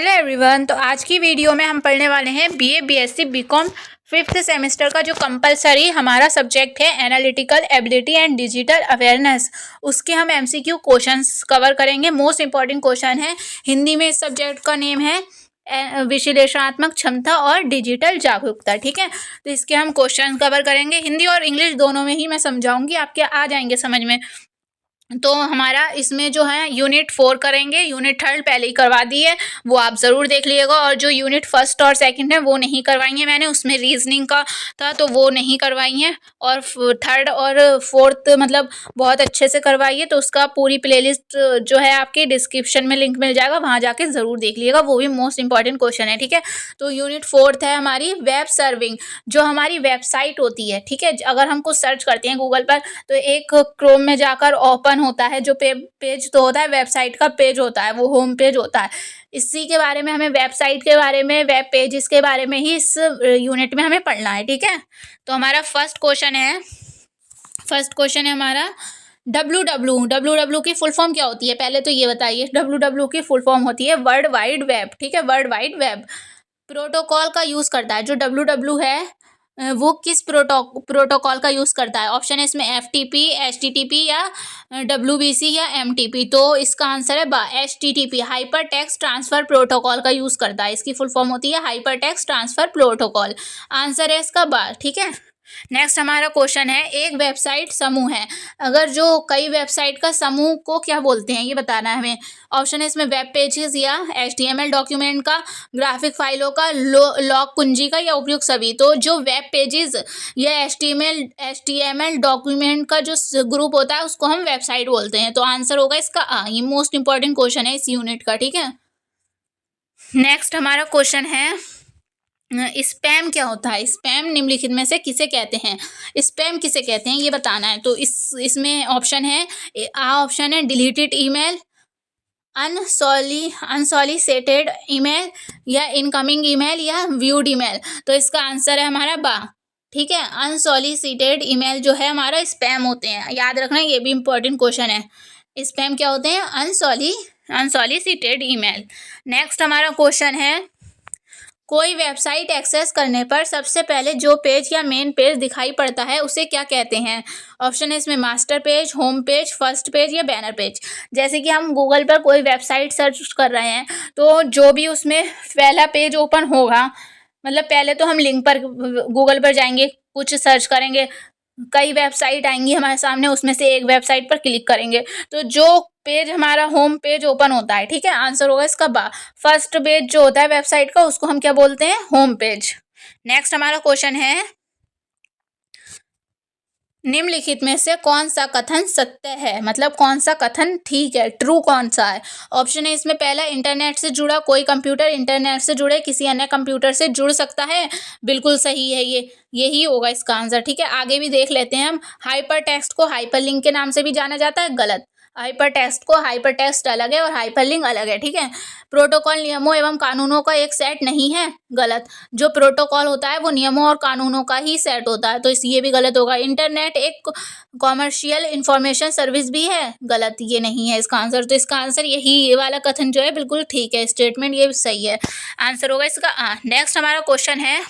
Hello everyone. तो आज की वीडियो में हम पढ़ने वाले हैं BA BSc BCom 5th semester का जो कंपलसरी हमारा सब्जेक्ट है analytical ability and digital awareness, उसके हम एमसीक्यू क्वेश्चंस कवर करेंगे। मोस्ट इंपॉर्टेंट क्वेश्चन है। हिंदी में इस सब्जेक्ट का नेम है विश्लेषणात्मक क्षमता और डिजिटल जागरूकता। ठीक है, तो इसके हम क्वेश्चन कवर करेंगे। हिंदी और इंग्लिश दोनों में ही मैं समझाऊंगी, आपके आ जाएंगे समझ में। तो हमारा इसमें जो है यूनिट 4 करेंगे। यूनिट 3 पहले ही करवा दी है, वो आप ज़रूर देख लीजिएगा। और जो यूनिट 1 और 2 है वो नहीं करवाई है मैंने, उसमें रीजनिंग का था तो वो नहीं करवाई है। और 3rd और 4th मतलब बहुत अच्छे से करवाई है, तो उसका पूरी प्लेलिस्ट जो है आपके डिस्क्रिप्शन में लिंक मिल जाएगा, वहाँ जाके ज़रूर देख लीजिएगा। वो भी मोस्ट इंपॉर्टेंट क्वेश्चन है। ठीक है, तो यूनिट 4 है हमारी वेब सर्विंग, जो हमारी वेबसाइट होती है। ठीक है, अगर हम कुछ सर्च करते हैं गूगल पर तो एक क्रोम में जाकर ओपन होता है, जो पेज तो होता है वेबसाइट का पेज होता है, वो होम पेज होता है। इसी के बारे में हमें वेबसाइट के बारे में, वेब पेजेस के बारे में ही इस यूनिट में हमें पढ़ना है। ठीक है, तो हमारा फर्स्ट क्वेश्चन है हमारा www की फुल फॉर्म क्या होती है, पहले तो ये बताइए। www की फुल फॉर्म होती है वर्ल्ड वाइड वेब। ठीक है, वर्ल्ड वाइड वेब प्रोटोकॉल का यूज़ करता है। जो www है वो किस प्रोटोकॉल का यूज़ करता है? ऑप्शन है इसमें FTP, HTTP या WBC या MTP। तो इसका आंसर है बा, HTTP, hyper text transfer protocol का यूज़ करता है। इसकी फुल फॉर्म होती है hyper text transfer protocol. Answer है इसका बा। ठीक है, नेक्स्ट हमारा क्वेश्चन है एक वेबसाइट समूह है। अगर जो कई वेबसाइट का समूह को क्या बोलते हैं ये बताना है हमें। ऑप्शन है इसमें वेब पेजेस या HTML डॉक्यूमेंट का, ग्राफिक फाइलों का, लॉग कुंजी का या उपयुक्त सभी। तो जो वेब पेजेस या HTML डॉक्यूमेंट का जो ग्रुप होता है उसको हम वेबसाइट बोलते हैं। तो आंसर होगा इसका आ। ये मोस्ट इंपॉर्टेंट क्वेश्चन है इस यूनिट का। ठीक है, नेक्स्ट हमारा क्वेश्चन है स्पैम क्या होता है। स्पैम निम्नलिखित में से किसे कहते हैं? स्पैम किसे कहते हैं ये बताना है। तो इसमें ऑप्शन है ऑप्शन है डिलीटेड ईमेल, अनसॉलिसिटेड ईमेल या इनकमिंग ईमेल या व्यूड ईमेल। तो इसका आंसर है हमारा बा। ठीक है, अनसॉलिसिटेड ईमेल जो है हमारा स्पैम होते हैं, याद रखना, ये भी इंपॉर्टेंट क्वेश्चन है। स्पैम क्या होते हैं? Unsolicited email. नेक्स्ट हमारा क्वेश्चन है कोई वेबसाइट एक्सेस करने पर सबसे पहले जो पेज या मेन पेज दिखाई पड़ता है उसे क्या कहते हैं? ऑप्शन है इसमें master page, home page, first page या बैनर पेज। जैसे कि हम गूगल पर कोई वेबसाइट सर्च कर रहे हैं तो जो भी उसमें पहला पेज ओपन होगा, मतलब पहले तो हम लिंक पर गूगल पर जाएंगे, कुछ सर्च करेंगे, कई वेबसाइट आएंगी हमारे सामने, उसमें से एक वेबसाइट पर क्लिक करेंगे तो जो पेज हमारा होम पेज ओपन होता है, ठीक है, आंसर होगा इसका बा। फर्स्ट पेज जो होता है वेबसाइट का उसको हम क्या बोलते हैं? Home page. नेक्स्ट हमारा क्वेश्चन है निम्नलिखित में से कौन सा कथन सत्य है, मतलब कौन सा कथन ठीक है, ट्रू कौन सा है? ऑप्शन है इसमें पहला इंटरनेट से जुड़ा कोई कंप्यूटर इंटरनेट से जुड़े किसी अन्य कंप्यूटर से जुड़ सकता है, बिल्कुल सही है, यही होगा इसका आंसर। ठीक है, आगे भी देख लेते हैं हम। हाइपर टेक्स्ट को हाइपर लिंक के नाम से भी जाना जाता है, गलत। हाइपर टेक्स्ट को हाइपर टेक्स्ट अलग है और हाइपर लिंक अलग है। ठीक है, प्रोटोकॉल नियमों एवं कानूनों का एक सेट नहीं है, गलत। जो प्रोटोकॉल होता है वो नियमों और कानूनों का ही सेट होता है, तो ये भी गलत होगा। इंटरनेट एक कॉमर्शियल इंफॉर्मेशन सर्विस भी है, गलत, ये नहीं है इसका आंसर। तो इसका आंसर यही, ये वाला कथन जो है बिल्कुल ठीक है, स्टेटमेंट ये सही है, आंसर होगा इसका आ। नेक्स्ट हमारा क्वेश्चन है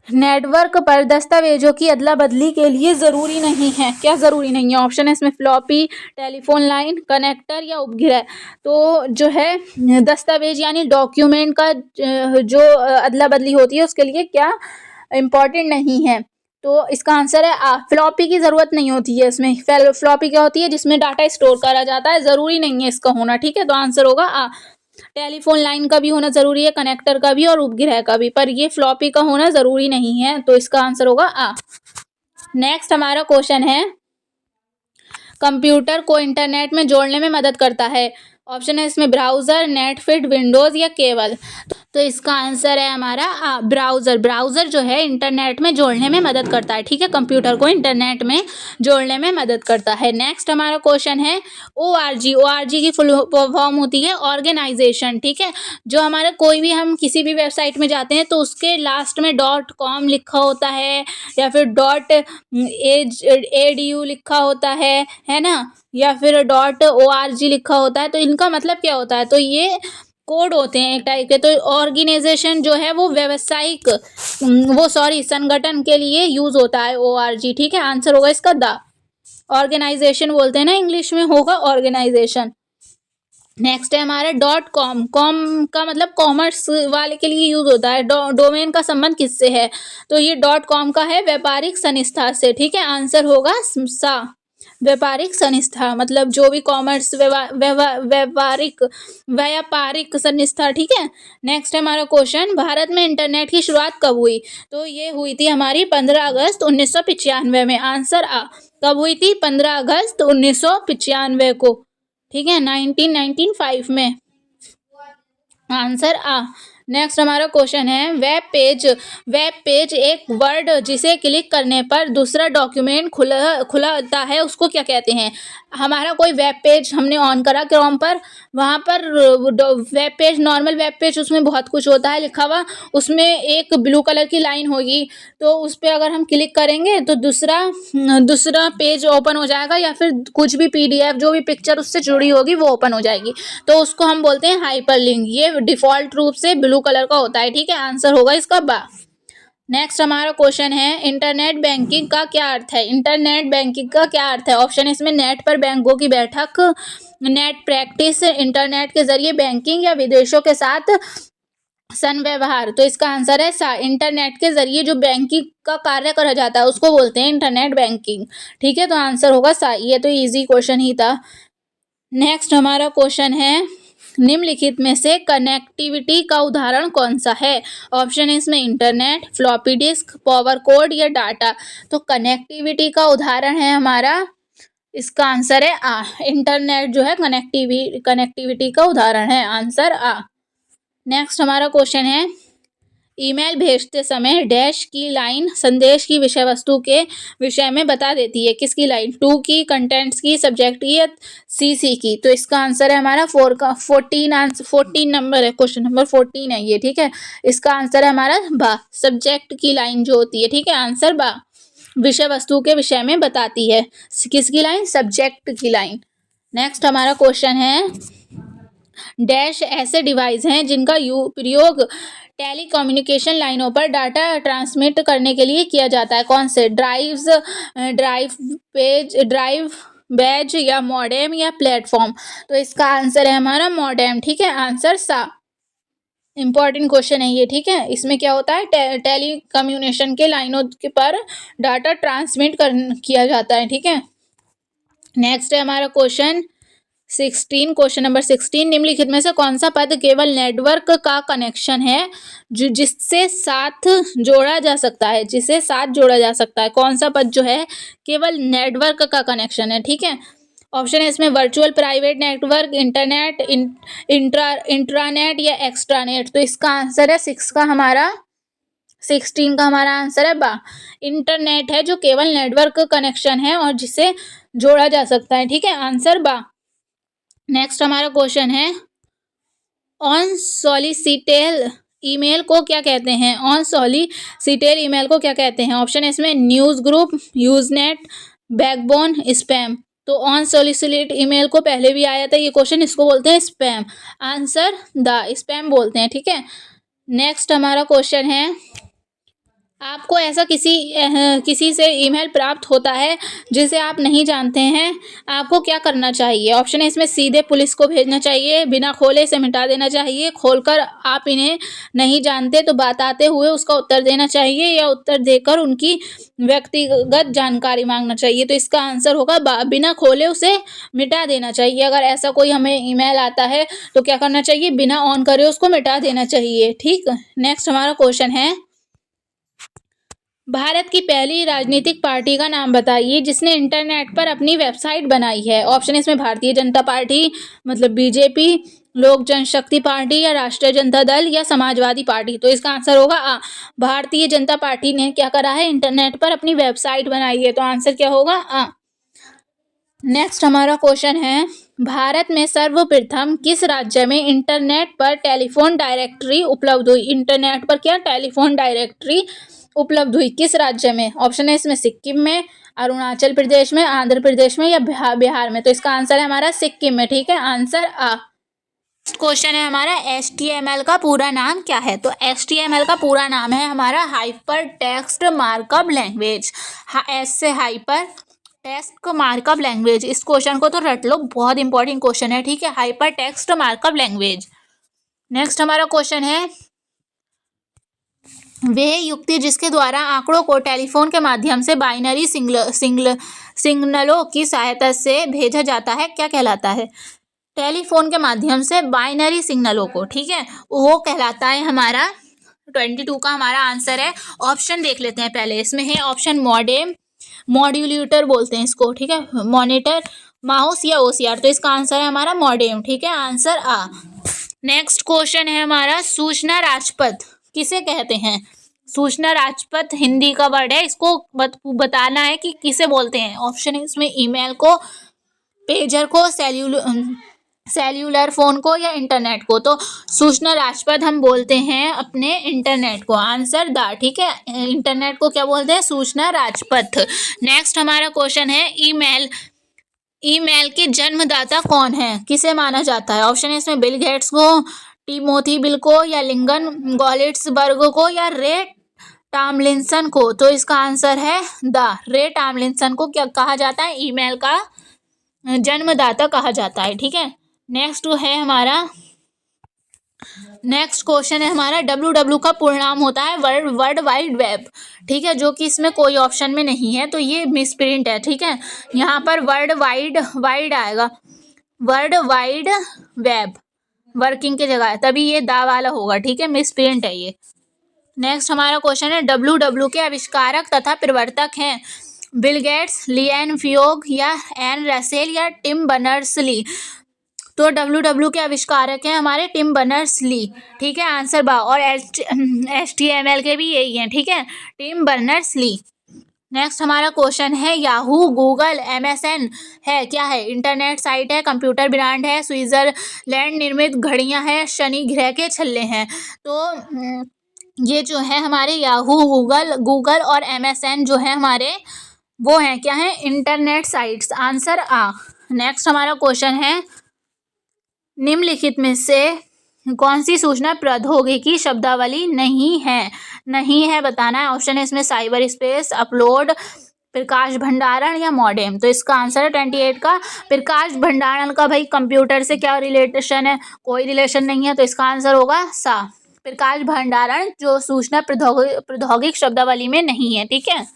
नेटवर्क पर दस्तावेजों की अदला बदली के लिए ज़रूरी नहीं है। क्या ज़रूरी नहीं है? ऑप्शन है इसमें फ्लॉपी, टेलीफोन लाइन, कनेक्टर या उपग्रह। तो जो है दस्तावेज यानी डॉक्यूमेंट का जो अदला बदली होती है उसके लिए क्या इम्पॉर्टेंट नहीं है। तो इसका आंसर है आ। फ्लॉपी की ज़रूरत नहीं होती है इसमें। फ्लॉपी क्या होती है? जिसमें डाटा स्टोर करा जाता है, ज़रूरी नहीं है इसका होना। ठीक है, तो आंसर होगा आ। टेलीफोन लाइन का भी होना जरूरी है, कनेक्टर का भी और उपग्रह का भी, पर ये फ्लॉपी का होना जरूरी नहीं है, तो इसका आंसर होगा आ। नेक्स्ट हमारा क्वेश्चन है कंप्यूटर को इंटरनेट में जोड़ने में मदद करता है। ऑप्शन है इसमें ब्राउज़र, नेटफिट, विंडोज़ या केबल। तो इसका आंसर है हमारा आ, ब्राउज़र। ब्राउज़र जो है इंटरनेट में जोड़ने में मदद करता है। ठीक है, कंप्यूटर को इंटरनेट में जोड़ने में मदद करता है। नेक्स्ट हमारा क्वेश्चन है ORG। ORG की फुल फॉर्म होती है ऑर्गेनाइजेशन। ठीक है, जो हमारा कोई भी हम किसी भी वेबसाइट में जाते हैं तो उसके लास्ट में .com लिखा होता है या फिर .edu लिखा होता है ना, या फिर .org लिखा होता है, तो इनका मतलब क्या होता है? तो ये कोड होते हैं एक टाइप के। तो ऑर्गेनाइजेशन जो है वो व्यावसायिक संगठन के लिए यूज होता है ORG, ठीक है। आंसर होगा इसका द। ऑर्गेनाइजेशन बोलते हैं ना इंग्लिश में, होगा ऑर्गेनाइजेशन। नेक्स्ट है हमारा .com। कॉम का मतलब कॉमर्स वाले के लिए यूज होता है। डोमेन का संबंध किससे है? तो ये .com का है व्यापारिक संस्था से, ठीक है। आंसर होगा सा। व्यापारिक संस्था मतलब जो भी कॉमर्स व्यापारिक संस्था, ठीक है। नेक्स्ट है हमारा क्वेश्चन, भारत में इंटरनेट की शुरुआत कब हुई? तो ये हुई थी हमारी 15 अगस्त 1995 में। आंसर आ। कब हुई थी? 15 अगस्त 1995 को, ठीक है, 1995 में। आंसर आ। नेक्स्ट हमारा क्वेश्चन है, वेब पेज एक वर्ड जिसे क्लिक करने पर दूसरा डॉक्यूमेंट खुलता है, उसको क्या कहते हैं? हमारा कोई वेब पेज हमने ऑन करा क्रोम पर, वहाँ पर web page, normal web page, उसमें बहुत कुछ होता है लिखा हुआ, उसमें एक ब्लू कलर की लाइन होगी, तो उस पर अगर हम क्लिक करेंगे तो दूसरा पेज ओपन हो जाएगा, या फिर कुछ भी PDF जो भी पिक्चर उससे जुड़ी होगी वो ओपन हो जाएगी, तो उसको हम बोलते हैं हाइपरलिंक। ये डिफॉल्ट रूप से ब्लू कलर का होता है, ठीक है। आंसर होगा इसका बा। नेक्स्ट हमारा क्वेश्चन है, इंटरनेट बैंकिंग का क्या अर्थ है? इंटरनेट बैंकिंग का क्या अर्थ है? ऑप्शन इसमें नेट पर बैंकों की बैठक, नेट प्रैक्टिस, इंटरनेट के जरिए बैंकिंग, या विदेशों के साथ संव्यवहार। तो इसका आंसर है सा। इंटरनेट के जरिए जो बैंकिंग का कार्य करा जाता है उसको बोलते हैं इंटरनेट बैंकिंग, ठीक है। तो आंसर होगा सा। ये तो इजी क्वेश्चन ही था। नेक्स्ट हमारा क्वेश्चन है, निम्नलिखित में से कनेक्टिविटी का उदाहरण कौन सा है? ऑप्शन है इसमें internet, floppy disk, power code, या डाटा। तो कनेक्टिविटी का उदाहरण है हमारा, इसका आंसर है आ। इंटरनेट जो है कनेक्टिविटी का उदाहरण है। आंसर आ। नेक्स्ट हमारा क्वेश्चन है, ईमेल भेजते समय डैश की लाइन संदेश की विषय वस्तु के विषय में बता देती है। किसकी लाइन? 2 की, कंटेंट्स की, सब्जेक्ट की, या CC की। तो इसका आंसर है हमारा 14 नंबर है, क्वेश्चन नंबर 14 है ये, ठीक है। इसका आंसर है हमारा बा। सब्जेक्ट की लाइन जो होती है, ठीक है। आंसर बा। विषय वस्तु के विषय में बताती है। किसकी लाइन? सब्जेक्ट की लाइन। नेक्स्ट हमारा क्वेश्चन है, डैश ऐसे डिवाइस हैं जिनका प्रयोग टेलीकम्युनिकेशन लाइनों पर डाटा ट्रांसमिट करने के लिए किया जाता है। कौन से? ड्राइव बैज, या मॉडेम, या प्लेटफॉर्म। तो इसका आंसर है हमारा मॉडेम, ठीक है। आंसर सा। इंपॉर्टेंट क्वेश्चन है ये, ठीक है। इसमें क्या होता है? टेलीकम्युनिकेशन के लाइनों के पर डाटा ट्रांसमिट किया जाता है, ठीक है। नेक्स्ट है हमारा क्वेश्चन नंबर 16, निम्नलिखित में से कौन सा पद केवल नेटवर्क का कनेक्शन है जिससे साथ जोड़ा जा सकता है? जिसे साथ जोड़ा जा सकता है, कौन सा पद जो है केवल नेटवर्क का कनेक्शन है, ठीक है। ऑप्शन है इसमें virtual private network, internet, intranet, या एक्स्ट्रानेट। तो इसका आंसर है 16 का हमारा आंसर है बा। इंटरनेट है जो केवल नेटवर्क कनेक्शन है और जिसे जोड़ा जा सकता है, ठीक है। आंसर बा। नेक्स्ट हमारा क्वेश्चन है, ऑन सॉलिसिटेड ईमेल को क्या कहते हैं? ऑन सॉलिसिटेड ईमेल को क्या कहते हैं? ऑप्शन है इसमें news group, Usenet, backbone, spam. तो ऑन सॉलिसिटेड ईमेल को पहले भी आया था ये क्वेश्चन, इसको बोलते हैं स्पैम। Answer the. स्पैम बोलते हैं, ठीक है। नेक्स्ट हमारा क्वेश्चन है, आपको ऐसा किसी से ईमेल प्राप्त होता है जिसे आप नहीं जानते हैं, आपको क्या करना चाहिए? ऑप्शन है इसमें सीधे पुलिस को भेजना चाहिए, बिना खोले इसे मिटा देना चाहिए, खोलकर आप इन्हें नहीं जानते तो बताते हुए उसका उत्तर देना चाहिए, या उत्तर देकर उनकी व्यक्तिगत जानकारी मांगना चाहिए। तो इसका आंसर होगा बिना खोले उसे मिटा देना चाहिए। अगर ऐसा कोई हमें ईमेल आता है तो क्या करना चाहिए? बिना ऑन करे उसको मिटा देना चाहिए, ठीक। नेक्स्ट हमारा क्वेश्चन है, भारत की पहली राजनीतिक पार्टी का नाम बताइए जिसने इंटरनेट पर अपनी वेबसाइट बनाई है। ऑप्शन इसमें भारतीय जनता पार्टी मतलब BJP, लोक जनशक्ति पार्टी, या राष्ट्रीय जनता दल, या समाजवादी पार्टी। तो इसका आंसर होगा आ। भारतीय जनता पार्टी ने क्या करा है? इंटरनेट पर अपनी वेबसाइट बनाई है। तो आंसर क्या होगा? आ। नेक्स्ट हमारा क्वेश्चन है, भारत में सर्वप्रथम किस राज्य में इंटरनेट पर टेलीफोन डायरेक्टरी उपलब्ध हुई? इंटरनेट पर क्या? टेलीफोन डायरेक्टरी उपलब्ध हुई किस राज्य में? ऑप्शन है इसमें सिक्किम में, अरुणाचल प्रदेश में, आंध्र प्रदेश में या बिहार में। तो इसका आंसर है हमारा सिक्किम में। ठीक है, आंसर आ। क्वेश्चन है हमारा HTML का पूरा नाम क्या है? तो HTML का पूरा नाम है हमारा hyper text markup language. S से हाइपर, टेक्स्ट मार्कअप लैंग्वेज। इस क्वेश्चन को तो रट लो, बहुत इंपॉर्टेंट क्वेश्चन है। ठीक है, hyper text markup language. Next हमारा क्वेश्चन है वह युक्ति जिसके द्वारा आंकड़ों को टेलीफोन के माध्यम से बाइनरी सिग्नलों की सहायता से भेजा जाता है क्या कहलाता है? टेलीफोन के माध्यम से बाइनरी सिग्नलों को, ठीक है, वो कहलाता है हमारा 22 का हमारा आंसर है। ऑप्शन देख लेते हैं पहले। इसमें है ऑप्शन मॉडेम, मॉड्यूलेटर बोलते हैं इसको, ठीक है, मॉनिटर, माउस या OCR। तो इसका आंसर है हमारा मॉडेम। ठीक है, आंसर आ। नेक्स्ट क्वेश्चन है हमारा सूचना राजपथ किसे कहते हैं? सूचना राजपथ हिंदी का वर्ड है, इसको बताना है कि किसे बोलते हैं। ऑप्शन है इसमें ईमेल को, पेजर को, सेल्यूलर फोन को या इंटरनेट को। तो सूचना राजपथ हम बोलते हैं अपने इंटरनेट को। आंसर दा। ठीक है, इंटरनेट को क्या बोलते हैं? सूचना राजपथ। नेक्स्ट हमारा क्वेश्चन है ईमेल के जन्मदाता कौन है, किसे माना जाता है? ऑप्शन है इसमें बिल गेट्स को, टिमोथी बिल को या लिंगन गॉलिट्सबर्ग को या रे टॉमलिंसन को। तो इसका आंसर है द रे टॉमलिंसन को क्या कहा जाता है? ईमेल का जन्मदाता कहा जाता है। ठीक है, नेक्स्ट क्वेश्चन है हमारा WW का पूर्ण नाम होता है वर्ल्ड वाइड वेब। ठीक है, जो कि इसमें कोई ऑप्शन में नहीं है, तो ये मिसप्रिंट है। ठीक है, यहाँ पर वर्ल्ड वाइड आएगा, वर्ल्ड वाइड वेब वर्किंग की जगह है, तभी ये दा वाला होगा। ठीक है, मिसप्रिंट है ये। नेक्स्ट हमारा क्वेश्चन है WW के आविष्कारक तथा प्रवर्तक हैं बिल गेट्स, लिएन फियोग या एन रसेल या टिम बर्नर्स-ली। तो WW के आविष्कारक हैं हमारे टिम बर्नर्स-ली। ठीक है, आंसर बा। और HTML के भी यही हैं। ठीक है, टिम बर्नर्स-ली। नेक्स्ट हमारा क्वेश्चन है याहू, गूगल, MSN है क्या है? इंटरनेट साइट है, कंप्यूटर ब्रांड है, स्विट्जरलैंड निर्मित घड़ियां हैं, शनि ग्रह के छल्ले हैं। तो ये जो है हमारे याहू, गूगल और MSN जो है हमारे वो हैं क्या है? Internet sites. आंसर आ। नेक्स्ट हमारा क्वेश्चन है निम्नलिखित में से कौन सी सूचना प्रौद्योगिकी शब्दावली नहीं है बताना है। ऑप्शन है इसमें साइबर स्पेस, अपलोड, प्रकाश भंडारण या मॉडेम। तो इसका आंसर है 28 का प्रकाश भंडारण का। भाई कंप्यूटर से क्या रिलेशन है? कोई रिलेशन नहीं है, तो इसका आंसर होगा सा। प्रकाश भंडारण जो सूचना प्रौद्योगिक शब्दावली में नहीं है। ठीक है,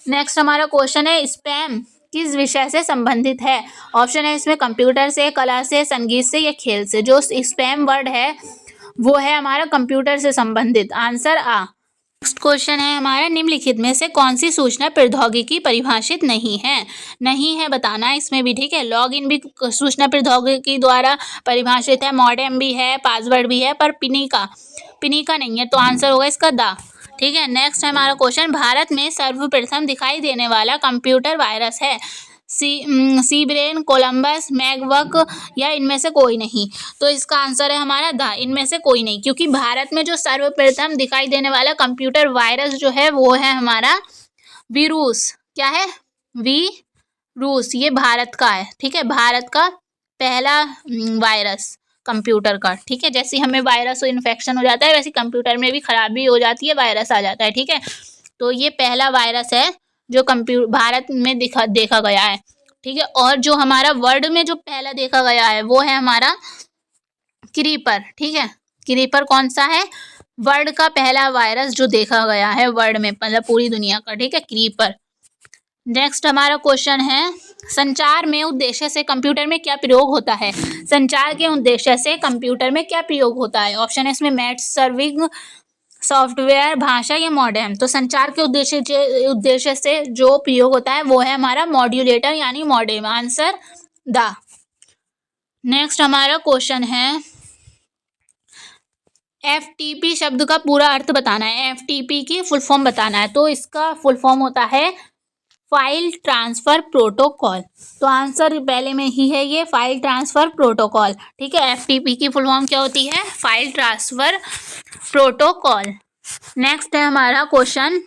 नेक्स्ट हमारा क्वेश्चन है स्पैम किस विषय से संबंधित है? ऑप्शन है इसमें कंप्यूटर से, कला से, संगीत से या खेल से। जो स्पैम वर्ड है वो है हमारा कंप्यूटर से संबंधित। आंसर आ। नेक्स्ट क्वेश्चन है हमारा निम्नलिखित में से कौन सी सूचना प्रौद्योगिकी परिभाषित नहीं है बताना है इसमें भी। ठीक है, लॉग इन भी सूचना प्रौद्योगिकी द्वारा परिभाषित है, मॉडेम भी है, पासवर्ड भी है, पर पिनिका नहीं है। तो आंसर होगा इसका दा। ठीक है, नेक्स्ट है हमारा क्वेश्चन भारत में सर्वप्रथम दिखाई देने वाला कंप्यूटर वायरस है सीब्रेन, कोलंबस, मैकबक या इनमें से कोई नहीं। तो इसका आंसर है हमारा दा, इनमें से कोई नहीं, क्योंकि भारत में जो सर्वप्रथम दिखाई देने वाला कंप्यूटर वायरस जो है वो है हमारा वीरूस। क्या है? वीरूस, ये भारत का है। ठीक है, भारत का पहला वायरस कंप्यूटर का। ठीक है, जैसे हमें वायरस इन्फेक्शन हो जाता है वैसे कंप्यूटर में भी खराबी हो जाती है, वायरस आ जाता है। ठीक है, तो ये पहला वायरस है जो भारत में देखा गया है। ठीक है, और जो हमारा वर्ल्ड में जो पहला देखा गया है वो है हमारा क्रीपर। ठीक है, क्रीपर कौन सा है? वर्ल्ड का पहला वायरस जो देखा गया है वर्ल्ड में, मतलब पूरी दुनिया का। ठीक है, क्रीपर। नेक्स्ट हमारा क्वेश्चन है संचार में उद्देश्य से कंप्यूटर में क्या प्रयोग होता है? संचार के उद्देश्य से कंप्यूटर में क्या प्रयोग होता है? ऑप्शन है इसमें मैथ, सर्विंग, सॉफ्टवेयर, भाषा या मॉडेम। तो संचार के उद्देश्य से जो प्रयोग होता है वो है हमारा मॉड्यूलेटर यानी मॉडेम। आंसर दा। नेक्स्ट हमारा क्वेश्चन है FTP शब्द का पूरा अर्थ बताना है। FTP की फुल फॉर्म बताना है। तो इसका फुल फॉर्म होता है फाइल ट्रांसफर प्रोटोकॉल। तो आंसर पहले में ही है ये, फाइल ट्रांसफर प्रोटोकॉल। ठीक है, FTP की फुल फॉर्म क्या होती है? File transfer protocol. नेक्स्ट है हमारा क्वेश्चन,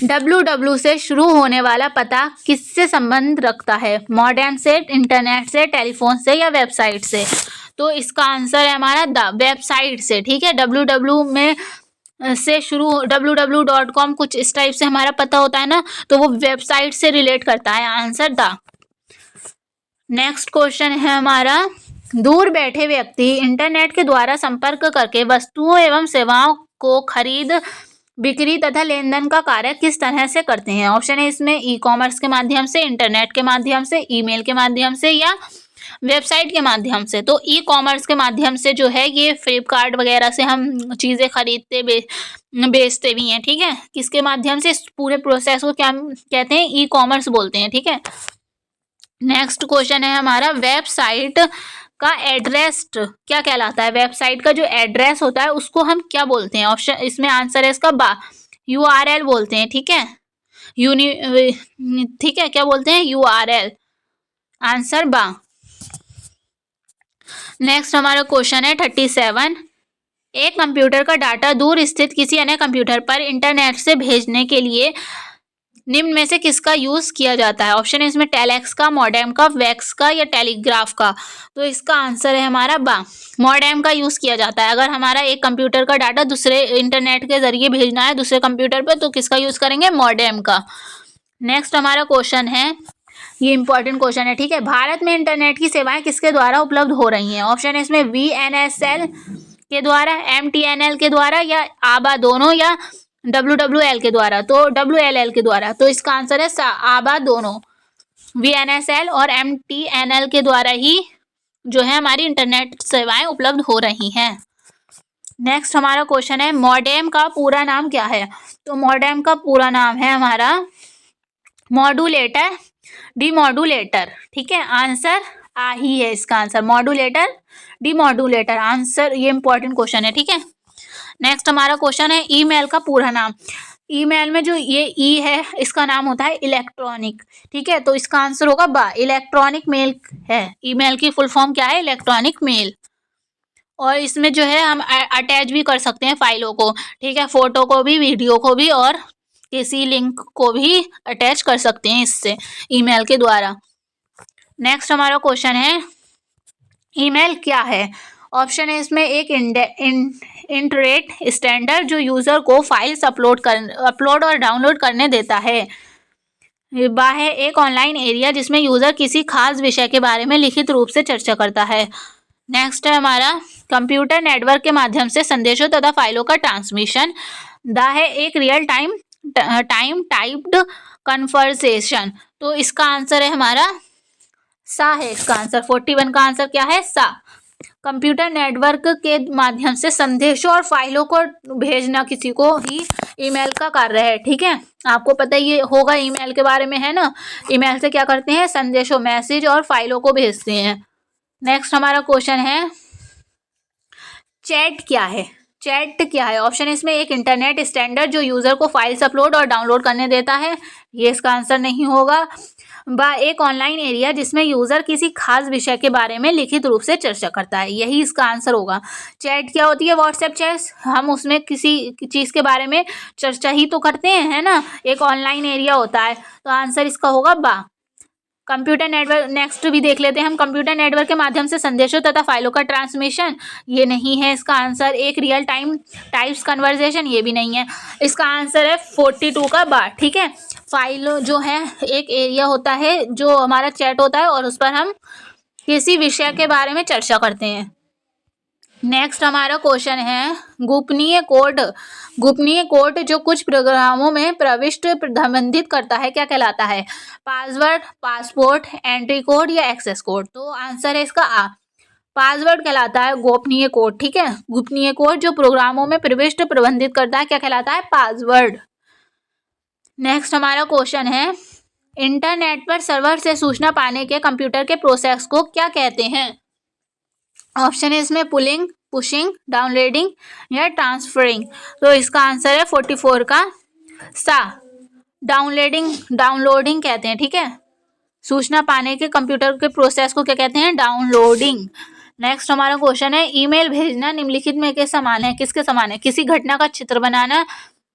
www से शुरू होने वाला पता किससे संबंध रखता है? मॉडेम से, इंटरनेट से, टेलीफोन से या वेबसाइट से? तो इसका आंसर है हमारा वेबसाइट से। ठीक है, www में से शुरू www.com कुछ इस टाइप से हमारा पता होता है ना, तो वो वेबसाइट से रिलेट करता है। Answer the. नेक्स्ट क्वेश्चन है हमारा, दूर बैठे व्यक्ति इंटरनेट के द्वारा संपर्क करके वस्तुओं एवं सेवाओं को खरीद, बिक्री तथा लेन देन का कार्य किस तरह से करते हैं? ऑप्शन है इसमें ई कॉमर्स के माध्यम से, इंटरनेट के माध्यम से, ईमेल के माध्यम से या वेबसाइट के माध्यम से। तो ई कॉमर्स के माध्यम से जो है ये फ्लिपकार्ट वगैरह से हम चीज़ें खरीदते बेचते भी हैं। ठीक है, किसके माध्यम से? इस पूरे प्रोसेस को क्या कहते हैं? ई कॉमर्स बोलते हैं। ठीक है, नेक्स्ट क्वेश्चन है हमारा, वेबसाइट का एड्रेस क्या कहलाता है? वेबसाइट का जो एड्रेस होता है उसको हम क्या बोलते हैं? ऑप्शन इसमें आंसर है इसका URL बोलते हैं। ठीक है, ठीक है, क्या बोलते हैं? URL। आंसर बा। नेक्स्ट हमारा क्वेश्चन है 37, एक कंप्यूटर का डाटा दूर स्थित किसी अन्य कंप्यूटर पर इंटरनेट से भेजने के लिए निम्न में से किसका यूज किया जाता है? ऑप्शन है इसमें टेलेक्स का, मॉडेम का, वैक्स का या टेलीग्राफ का। तो इसका आंसर है हमारा बा, मॉडेम का यूज किया जाता है। अगर हमारा एक कंप्यूटर का डाटा दूसरे इंटरनेट के जरिए भेजना है दूसरे कंप्यूटर पर, तो किसका यूज करेंगे? मॉडेम का। नेक्स्ट हमारा क्वेश्चन है, ये इंपॉर्टेंट क्वेश्चन है। ठीक है, भारत में इंटरनेट की सेवाएं किसके द्वारा उपलब्ध हो रही हैं? ऑप्शन है इसमें VNSL के द्वारा, MTNL के द्वारा या आबा दोनों या WWL के द्वारा। तो WLL के द्वारा। तो इसका आंसर है आबा दोनों, VNSL और MTNL के द्वारा ही जो है हमारी इंटरनेट सेवाएं उपलब्ध हो रही हैं। नेक्स्ट हमारा क्वेश्चन है, मॉडेम का पूरा नाम क्या है? तो मॉडेम का पूरा नाम है हमारा मॉड्यूलेटर डिमॉड्यूलेटर। ठीक है, आंसर आ ही है इसका आंसर, मॉड्यूलेटर डिमॉड्यूलेटर। आंसर, ये इंपॉर्टेंट क्वेश्चन है। ठीक है, नेक्स्ट हमारा क्वेश्चन है, ईमेल का पूरा नाम। ईमेल में जो ये ई है इसका नाम होता है इलेक्ट्रॉनिक। ठीक है, तो इसका आंसर होगा बा, इलेक्ट्रॉनिक मेल है। ईमेल की फुल फॉर्म क्या है? Electronic mail. और इसमें जो है हम अटैच भी कर सकते हैं फाइलों को। ठीक है, फोटो को भी, वीडियो को भी और किसी लिंक को भी अटैच कर सकते हैं इससे, ईमेल के द्वारा। नेक्स्ट हमारा क्वेश्चन है, ईमेल क्या है? ऑप्शन है इसमें एक इंटरनेट स्टैंडर्ड जो यूजर को फाइल्स अपलोड और डाउनलोड करने देता है। बा है एक ऑनलाइन एरिया जिसमें यूजर किसी खास विषय के बारे में लिखित रूप से चर्चा करता है। नेक्स्ट है हमारा, कंप्यूटर नेटवर्क के माध्यम से संदेशों तथा फाइलों का ट्रांसमिशन। दा है एक रियल टाइम टाइप्ड कन्वर्सेशन। तो इसका आंसर है हमारा सा है इसका आंसर। 41 का आंसर क्या है? सा। कंप्यूटर नेटवर्क के माध्यम से संदेशों और फाइलों को भेजना किसी को ही ईमेल का कार्य है। ठीक है, आपको पता ही होगा ईमेल के बारे में, है ना। ईमेल से क्या करते हैं? संदेशों, मैसेज और फाइलों को भेजते हैं। नेक्स्ट हमारा क्वेश्चन है, चैट क्या है? चैट क्या है? ऑप्शन इसमें एक इंटरनेट स्टैंडर्ड जो यूजर को फाइल्स अपलोड और डाउनलोड करने देता है। ये इसका आंसर नहीं होगा। बा एक ऑनलाइन एरिया जिसमें यूजर किसी खास विषय के बारे में लिखित रूप से चर्चा करता है। यही इसका आंसर होगा। चैट क्या होती है? WhatsApp chat. हम उसमें किसी चीज के बारे में चर्चा ही तो करते हैं, है ना। एक ऑनलाइन एरिया होता है। तो आंसर इसका होगा बा। कंप्यूटर नेटवर्क नेक्स्ट भी देख लेते हैं हम। कंप्यूटर नेटवर्क के माध्यम से संदेशों तथा फाइलों का ट्रांसमिशन, ये नहीं है इसका आंसर। एक रियल टाइम टाइप्स कन्वर्सेशन, ये भी नहीं है। इसका आंसर है 42 का बा। ठीक है, फाइल जो है एक एरिया होता है जो हमारा चैट होता है और उस पर हम किसी विषय के बारे में चर्चा करते हैं। नेक्स्ट हमारा क्वेश्चन है, गोपनीय कोड। गोपनीय कोड जो कुछ प्रोग्रामों में प्रविष्ट प्रतिबंधित करता है क्या कहलाता है? पासवर्ड, पासपोर्ट, एंट्री कोड या एक्सेस कोड। तो आंसर है इसका आ, पासवर्ड कहलाता है गोपनीय कोड। ठीक है, गोपनीय कोड जो प्रोग्रामों में प्रविष्ट प्रबंधित करता है क्या कहलाता है? पासवर्ड। नेक्स्ट हमारा क्वेश्चन है, इंटरनेट पर सर्वर से सूचना पाने के कंप्यूटर के प्रोसेस को क्या कहते हैं? ऑप्शन है इसमें पुलिंग, पुशिंग, डाउनलोडिंग या ट्रांसफरिंग। तो इसका आंसर है 44 का सा, डाउनलोडिंग कहते हैं। ठीक है, सूचना पाने के कंप्यूटर के प्रोसेस को क्या कहते हैं? डाउनलोडिंग। नेक्स्ट हमारा क्वेश्चन है ईमेल भेजना निम्नलिखित में के समान है, किसके समान है? किसी घटना का चित्र बनाना,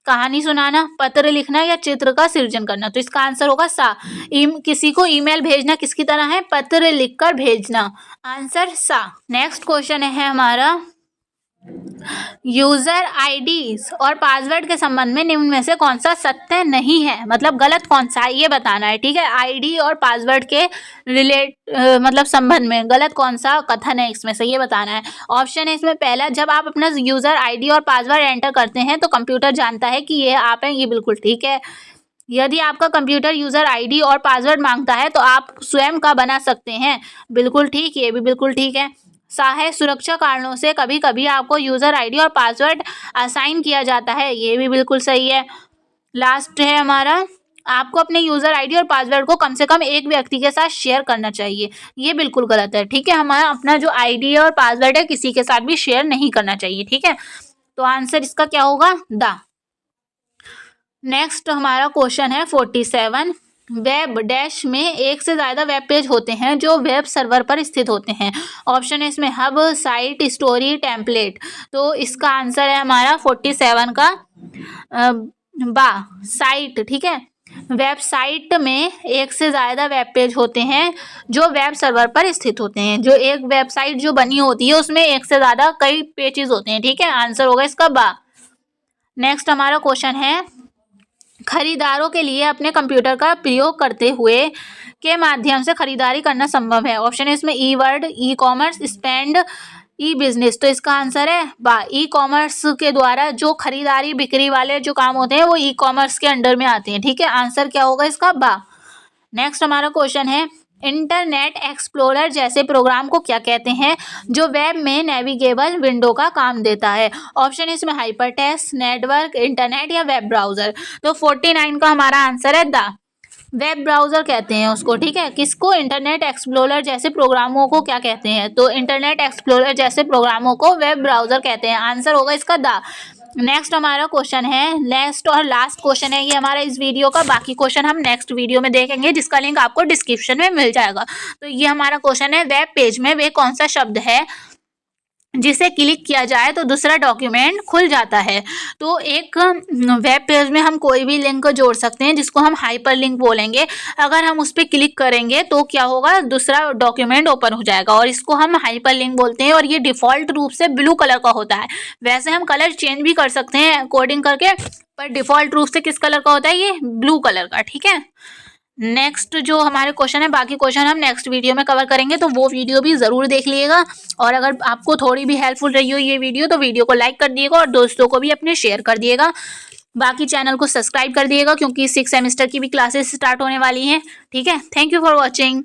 कहानी सुनाना, पत्र लिखना या चित्र का सृजन करना। तो इसका आंसर होगा सा। किसी को ईमेल भेजना किसकी तरह है? पत्र लिखकर भेजना। आंसर सा। नेक्स्ट क्वेश्चन है हमारा यूजर आईडी और पासवर्ड के संबंध में निम्न में से कौन सा सत्य नहीं है, मतलब गलत कौन सा है ये बताना है। ठीक है, आईडी और पासवर्ड के मतलब संबंध में गलत कौन सा कथन है इसमें से ये बताना है। ऑप्शन है इसमें पहला, जब आप अपना यूजर आईडी और पासवर्ड एंटर करते हैं तो कंप्यूटर जानता है कि ये आप हैं, ये बिल्कुल ठीक है। यदि आपका कंप्यूटर यूजर आईडी और पासवर्ड मांगता है तो आप स्वयं का बना सकते हैं, बिल्कुल ठीक, ये भी बिल्कुल ठीक है। सा है, सुरक्षा कारणों से कभी कभी आपको यूजर आईडी और पासवर्ड असाइन किया जाता है, ये भी बिल्कुल सही है। लास्ट है हमारा, आपको अपने यूजर आईडी और पासवर्ड को कम से कम एक व्यक्ति के साथ शेयर करना चाहिए, ये बिल्कुल गलत है। ठीक है, हमारा अपना जो आईडी और पासवर्ड है किसी के साथ भी शेयर नहीं करना चाहिए। ठीक है, तो आंसर इसका क्या होगा? द। नेक्स्ट हमारा क्वेश्चन है 47, वेब डैश में एक से ज़्यादा वेब पेज होते हैं जो वेब सर्वर पर स्थित होते हैं। ऑप्शन है इसमें हब, साइट, स्टोरी, टेम्पलेट। तो इसका आंसर है हमारा 47 का बा, साइट। ठीक है, वेबसाइट में एक से ज़्यादा वेब पेज होते हैं जो वेब सर्वर पर स्थित होते हैं। जो एक वेबसाइट जो बनी होती है उसमें एक से ज़्यादा कई पेजेस होते हैं। ठीक है, आंसर होगा इसका बा। नेक्स्ट हमारा क्वेश्चन है खरीदारों के लिए अपने कंप्यूटर का प्रयोग करते हुए के माध्यम से खरीदारी करना संभव है। ऑप्शन है इसमें ई वर्ड, ई कॉमर्स, स्पेंड, ई बिजनेस। तो इसका आंसर है बा, ई कॉमर्स के द्वारा जो खरीदारी बिक्री वाले जो काम होते हैं वो ई कॉमर्स के अंडर में आते हैं। ठीक है, आंसर क्या होगा इसका? बा। नेक्स्ट हमारा क्वेश्चन है इंटरनेट एक्सप्लोरर जैसे प्रोग्राम को क्या कहते हैं जो वेब में नेविगेबल विंडो का काम देता है। ऑप्शन है इसमें हाइपरटेक्स्ट, नेटवर्क, इंटरनेट या वेब ब्राउजर। तो 49 का हमारा आंसर है द, वेब ब्राउजर कहते हैं उसको। ठीक है, किसको? इंटरनेट एक्सप्लोरर जैसे प्रोग्रामों को क्या कहते हैं? तो इंटरनेट एक्सप्लोरर जैसे प्रोग्रामों को वेब ब्राउजर कहते हैं। आंसर होगा इसका द। नेक्स्ट हमारा क्वेश्चन है, नेक्स्ट और लास्ट क्वेश्चन है ये हमारा इस वीडियो का। बाकी क्वेश्चन हम नेक्स्ट वीडियो में देखेंगे जिसका लिंक आपको डिस्क्रिप्शन में मिल जाएगा। तो ये हमारा क्वेश्चन है, वेब पेज में वे कौन सा शब्द है जिसे क्लिक किया जाए तो दूसरा डॉक्यूमेंट खुल जाता है। तो एक वेब पेज में हम कोई भी लिंक जोड़ सकते हैं जिसको हम हाइपर लिंक बोलेंगे। अगर हम उस पर क्लिक करेंगे तो क्या होगा? दूसरा डॉक्यूमेंट ओपन हो जाएगा और इसको हम हाइपर लिंक बोलते हैं। और ये डिफ़ॉल्ट रूप से ब्लू कलर का होता है। वैसे हम कलर चेंज भी कर सकते हैं कोडिंग करके, पर डिफ़ॉल्ट रूप से किस कलर का होता है? ये ब्लू कलर का। ठीक है, नेक्स्ट जो हमारे क्वेश्चन है, बाकी क्वेश्चन हम नेक्स्ट वीडियो में कवर करेंगे, तो वो वीडियो भी ज़रूर देख लीजिएगा। और अगर आपको थोड़ी भी हेल्पफुल रही हो ये वीडियो तो वीडियो को लाइक कर दिएगा और दोस्तों को भी अपने शेयर कर दिएगा। बाकी चैनल को सब्सक्राइब कर दिएगा क्योंकि 6 सेमेस्टर की भी क्लासेस स्टार्ट होने वाली हैं। ठीक है, थैंक यू फॉर वॉचिंग।